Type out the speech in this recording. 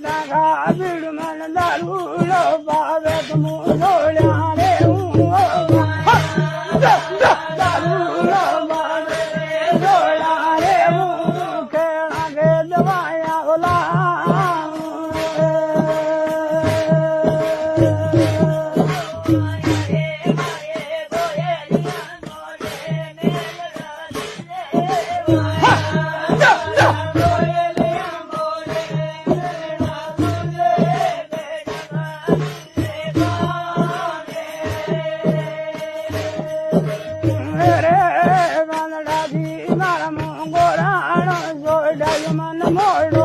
દાગા બીડ મન દારૂ લો પાવે તુમુ જોડ્યા રે દારૂ લો પાવે જોડ્યા રે ખેણા કે દવાયા ઓલા મોડ